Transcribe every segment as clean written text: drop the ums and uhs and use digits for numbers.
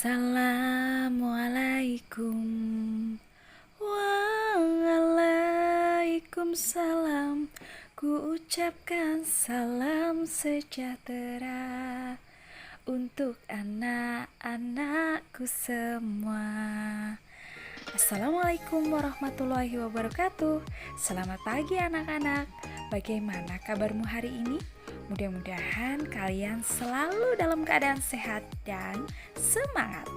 Assalamualaikum. Waalaikumsalam. Ku ucapkan salam sejahtera untuk anak-anakku semua. Assalamualaikum warahmatullahi wabarakatuh. Selamat pagi anak-anak. Bagaimana kabarmu hari ini? Mudah-mudahan kalian selalu dalam keadaan sehat dan semangat.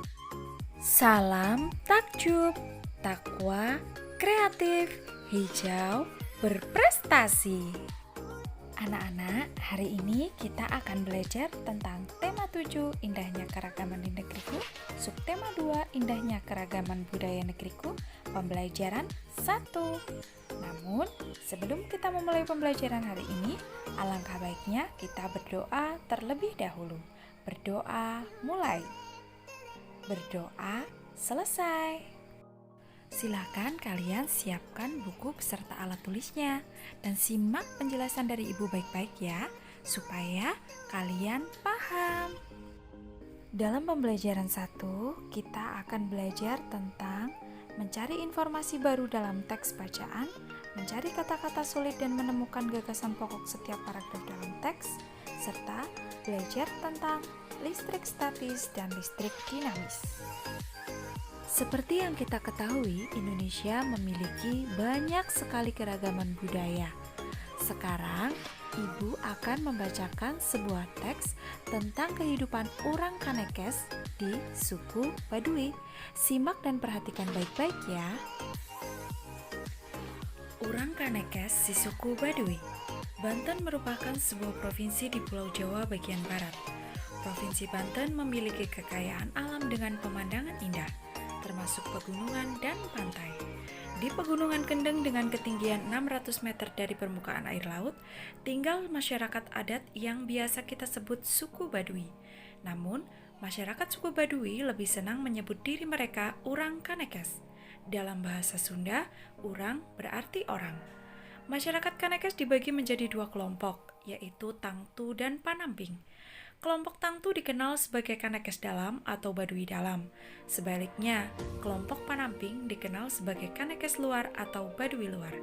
Salam takjub, takwa, kreatif, hijau, berprestasi. Anak-anak, hari ini kita akan belajar tentang tema 7, indahnya keragaman di negeriku, subtema 2, indahnya keragaman budaya negeriku, pembelajaran 1. Namun, sebelum kita memulai pembelajaran hari ini, alangkah baiknya kita berdoa terlebih dahulu. Berdoa mulai. Berdoa selesai. Silakan kalian siapkan buku beserta alat tulisnya dan simak penjelasan dari Ibu baik-baik ya, supaya kalian paham. Dalam pembelajaran 1, kita akan belajar tentang mencari informasi baru dalam teks bacaan, mencari kata-kata sulit dan menemukan gagasan pokok setiap paragraf dalam teks, serta belajar tentang listrik statis dan listrik dinamis. Seperti yang kita ketahui, Indonesia memiliki banyak sekali keragaman budaya. Sekarang, Ibu akan membacakan sebuah teks tentang kehidupan orang Kanekes di suku Baduy. Simak dan perhatikan baik-baik ya. Orang Kanekes di suku Baduy. Banten merupakan sebuah provinsi di Pulau Jawa bagian barat. Provinsi Banten memiliki kekayaan alam dengan pemandangan indah, termasuk pegunungan dan pantai. Di Pegunungan Kendeng dengan ketinggian 600 meter dari permukaan air laut, tinggal masyarakat adat yang biasa kita sebut suku Baduy. Namun, masyarakat suku Baduy lebih senang menyebut diri mereka orang Kanekes. Dalam bahasa Sunda, orang berarti orang. Masyarakat Kanekes dibagi menjadi 2 kelompok, yaitu Tangtu dan Panamping. Kelompok Tangtu dikenal sebagai Kanekes Dalam atau Baduy Dalam. Sebaliknya, kelompok Panamping dikenal sebagai Kanekes Luar atau Baduy Luar.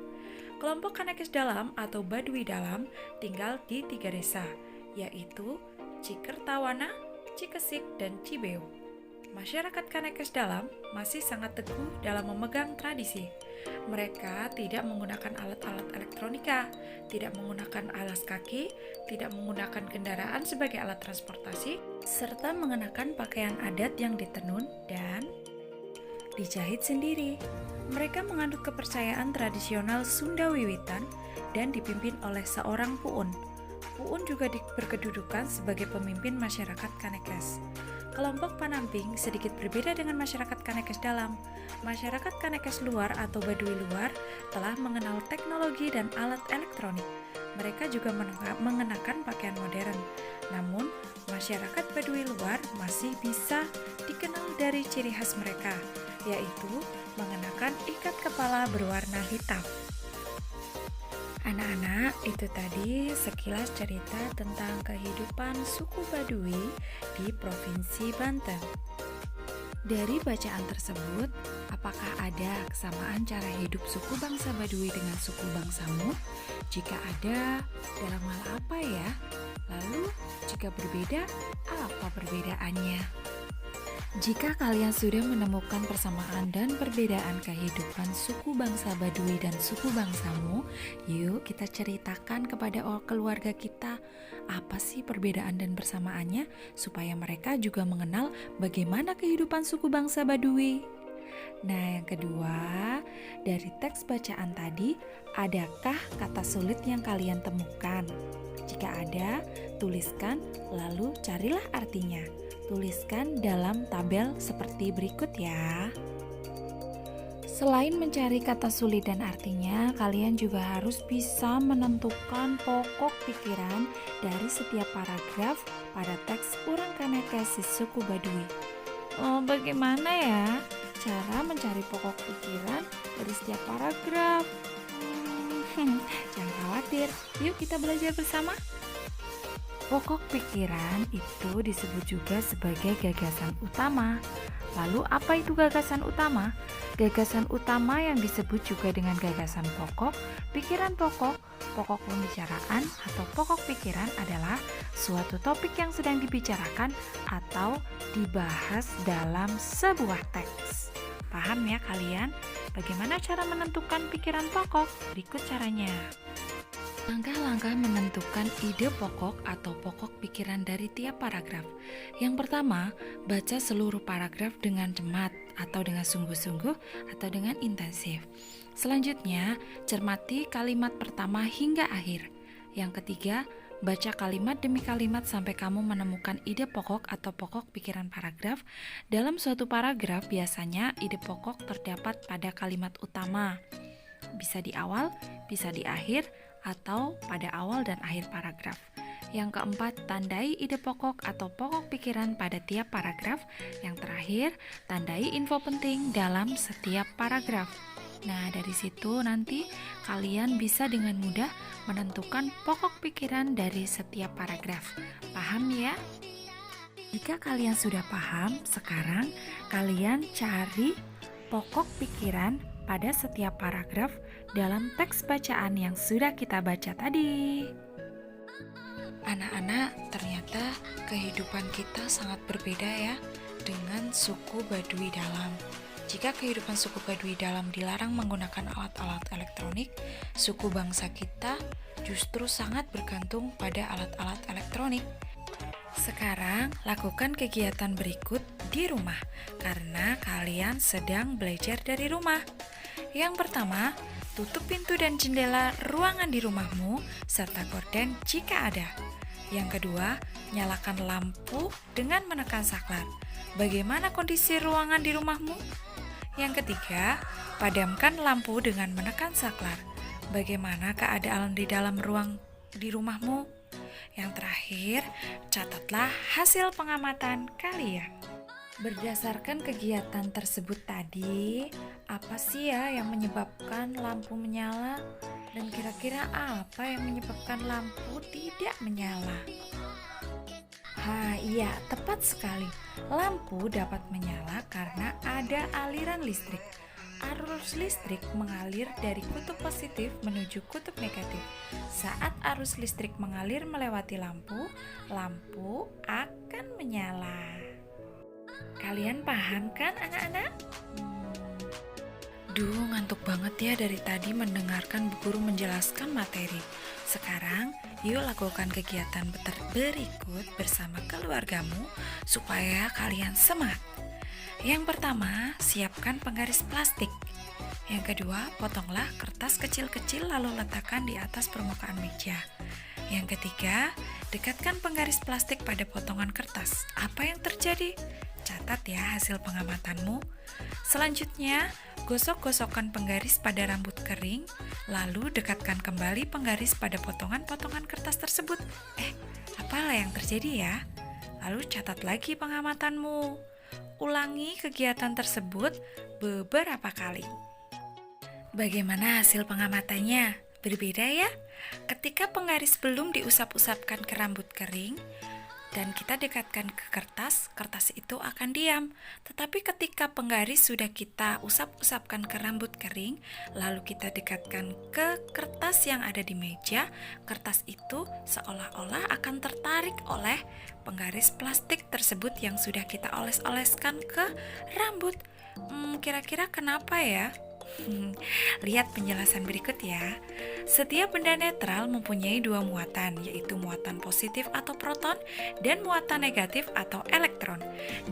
Kelompok Kanekes Dalam atau Baduy Dalam tinggal di 3 desa, yaitu Cikertawana, Cikesik, dan Cibeu. Masyarakat Kanekes Dalam masih sangat teguh dalam memegang tradisi. Mereka tidak menggunakan alat-alat elektronika, tidak menggunakan alas kaki, tidak menggunakan kendaraan sebagai alat transportasi, serta mengenakan pakaian adat yang ditenun dan dijahit sendiri. Mereka menganut kepercayaan tradisional Sunda Wiwitan dan dipimpin oleh seorang puun. Puun juga berkedudukan sebagai pemimpin masyarakat Kanekes. Kelompok Panamping sedikit berbeda dengan masyarakat Kanekes Dalam. Masyarakat Kanekes Luar atau Baduy Luar telah mengenal teknologi dan alat elektronik. Mereka juga mengenakan pakaian modern. Namun, masyarakat Baduy Luar masih bisa dikenal dari ciri khas mereka, yaitu mengenakan ikat kepala berwarna hitam. Anak-anak, itu tadi sekilas cerita tentang kehidupan suku Baduy di Provinsi Banten. Dari bacaan tersebut, apakah ada kesamaan cara hidup suku bangsa Baduy dengan suku bangsamu? Jika ada, dalam hal apa ya? Lalu, jika berbeda, apa perbedaannya? Jika kalian sudah menemukan persamaan dan perbedaan kehidupan suku bangsa Baduy dan suku bangsamu, yuk kita ceritakan kepada keluarga kita apa sih perbedaan dan persamaannya supaya mereka juga mengenal bagaimana kehidupan suku bangsa Baduy. Nah, yang kedua, dari teks bacaan tadi, adakah kata sulit yang kalian temukan? Jika ada, tuliskan lalu carilah artinya. Tuliskan dalam tabel seperti berikut ya. Selain mencari kata sulit dan artinya, kalian juga harus bisa menentukan pokok pikiran dari setiap paragraf pada teks orang Kanekes di suku Baduy. Bagaimana ya cara mencari pokok pikiran dari setiap paragraf? Jangan khawatir, yuk kita belajar bersama. Pokok pikiran itu disebut juga sebagai gagasan utama. Lalu apa itu gagasan utama? Gagasan utama yang disebut juga dengan gagasan pokok, pikiran pokok, pokok pembicaraan atau pokok pikiran adalah suatu topik yang sedang dibicarakan atau dibahas dalam sebuah teks. Paham ya kalian? Bagaimana cara menentukan pikiran pokok? Berikut caranya. Langkah-langkah menentukan ide pokok atau pokok pikiran dari tiap paragraf. Yang pertama, baca seluruh paragraf dengan cermat atau dengan sungguh-sungguh atau dengan intensif. Selanjutnya, cermati kalimat pertama hingga akhir. Yang ketiga, baca kalimat demi kalimat sampai kamu menemukan ide pokok atau pokok pikiran paragraf. Dalam suatu paragraf, biasanya ide pokok terdapat pada kalimat utama. Bisa di awal, bisa di akhir, atau pada awal dan akhir paragraf. Yang keempat, tandai ide pokok atau pokok pikiran pada tiap paragraf. Yang terakhir, tandai info penting dalam setiap paragraf. Nah, dari situ nanti kalian bisa dengan mudah menentukan pokok pikiran dari setiap paragraf. Paham ya? Jika kalian sudah paham, sekarang kalian cari pokok pikiran pada setiap paragraf dalam teks bacaan yang sudah kita baca tadi. Anak-anak, ternyata kehidupan kita sangat berbeda ya dengan suku Baduy Dalam. Jika kehidupan suku Baduy Dalam dilarang menggunakan alat-alat elektronik, suku bangsa kita justru sangat bergantung pada alat-alat elektronik. Sekarang, lakukan kegiatan berikut di rumah karena kalian sedang belajar dari rumah. Yang pertama, tutup pintu dan jendela ruangan di rumahmu serta gorden jika ada. Yang kedua, nyalakan lampu dengan menekan saklar. Bagaimana kondisi ruangan di rumahmu? Yang ketiga, padamkan lampu dengan menekan saklar. Bagaimana keadaan di dalam ruang di rumahmu? Yang terakhir, catatlah hasil pengamatan kalian. Berdasarkan kegiatan tersebut tadi, apa sih ya yang menyebabkan lampu menyala? Dan kira-kira apa yang menyebabkan lampu tidak menyala? Iya, tepat sekali. Lampu dapat menyala karena ada aliran listrik. Arus listrik mengalir dari kutub positif menuju kutub negatif. Saat arus listrik mengalir melewati lampu, lampu akan menyala. Kalian paham kan anak-anak? Duh, ngantuk banget ya dari tadi mendengarkan Bu Guru menjelaskan materi. Sekarang, yuk lakukan kegiatan berikut bersama keluargamu supaya kalian semangat. Yang pertama, siapkan penggaris plastik. Yang kedua, potonglah kertas kecil-kecil lalu letakkan di atas permukaan meja. Yang ketiga, dekatkan penggaris plastik pada potongan kertas. Apa yang terjadi? Catat ya hasil pengamatanmu. Selanjutnya, gosok-gosokkan penggaris pada rambut kering, lalu dekatkan kembali penggaris pada potongan-potongan kertas tersebut. Apalah yang terjadi ya? Lalu catat lagi pengamatanmu. Ulangi kegiatan tersebut beberapa kali. Bagaimana hasil pengamatannya? Berbeda ya? Ketika penggaris belum diusap-usapkan ke rambut kering dan kita dekatkan ke kertas, kertas itu akan diam. Tetapi ketika penggaris sudah kita usap-usapkan ke rambut kering, lalu kita dekatkan ke kertas yang ada di meja, kertas itu seolah-olah akan tertarik oleh penggaris plastik tersebut yang sudah kita oles-oleskan ke rambut. Kira-kira kenapa ya? Lihat penjelasan berikut ya. Setiap benda netral mempunyai dua muatan, yaitu muatan positif atau proton dan muatan negatif atau elektron.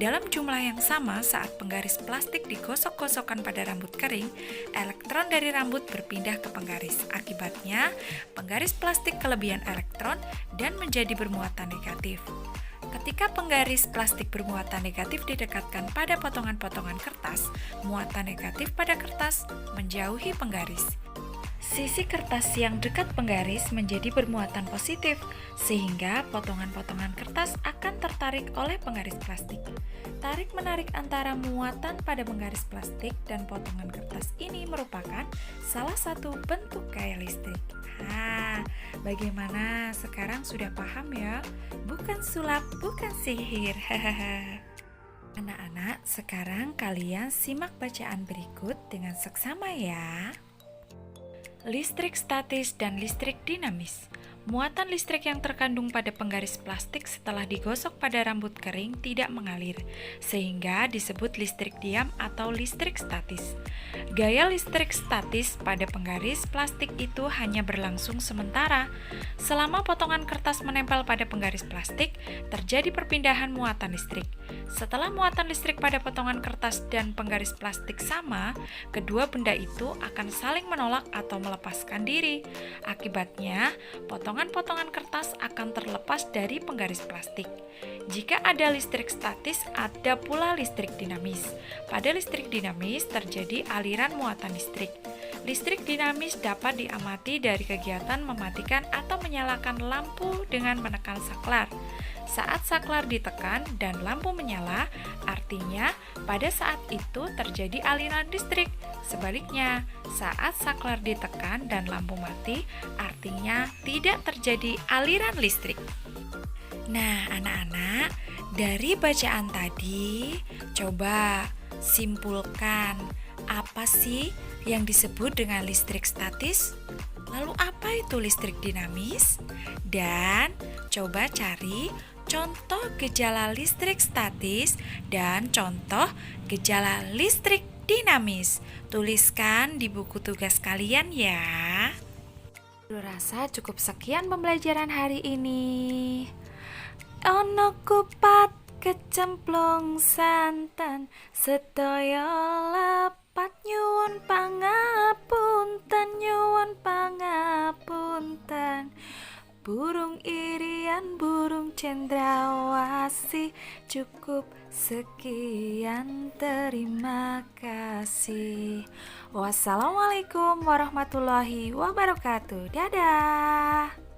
Dalam jumlah yang sama, saat penggaris plastik digosok-gosokkan pada rambut kering, elektron dari rambut berpindah ke penggaris. Akibatnya, penggaris plastik kelebihan elektron dan menjadi bermuatan negatif. Ketika penggaris plastik bermuatan negatif didekatkan pada potongan-potongan kertas, muatan negatif pada kertas menjauhi penggaris. Sisi kertas yang dekat penggaris menjadi bermuatan positif, sehingga potongan-potongan kertas akan tertarik oleh penggaris plastik. Tarik-menarik antara muatan pada penggaris plastik dan potongan kertas ini merupakan salah satu bentuk gaya listrik. Bagaimana? Sekarang sudah paham ya? Bukan sulap, bukan sihir. Anak-anak, sekarang kalian simak bacaan berikut dengan seksama ya. Listrik statis dan listrik dinamis. Muatan listrik yang terkandung pada penggaris plastik setelah digosok pada rambut kering tidak mengalir, sehingga disebut listrik diam atau listrik statis. Gaya listrik statis pada penggaris plastik itu hanya berlangsung sementara. Selama potongan kertas menempel pada penggaris plastik, terjadi perpindahan muatan listrik. Setelah muatan listrik pada potongan kertas dan penggaris plastik sama, kedua benda itu akan saling menolak atau melepaskan diri. Akibatnya, potongan-potongan kertas akan terlepas dari penggaris plastik. Jika ada listrik statis, ada pula listrik dinamis. Pada listrik dinamis terjadi aliran muatan listrik. Listrik dinamis dapat diamati dari kegiatan mematikan atau menyalakan lampu dengan menekan saklar. Saat saklar ditekan dan lampu menyala, artinya pada saat itu terjadi aliran listrik. Sebaliknya, saat saklar ditekan dan lampu mati, artinya tidak terjadi aliran listrik. Nah, anak-anak, dari bacaan tadi, coba simpulkan apa sih yang disebut dengan listrik statis? Lalu apa itu listrik dinamis? Dan coba cari contoh gejala listrik statis dan contoh gejala listrik dinamis. Tuliskan di buku tugas kalian ya. Rasa cukup sekian pembelajaran hari ini. Ono kupat kecemplung santan, sedaya lepat nyuwun pangapunten. Burung irian, burung cendrawasih, cukup sekian, terima kasih. Wassalamualaikum warahmatullahi wabarakatuh. Dadah.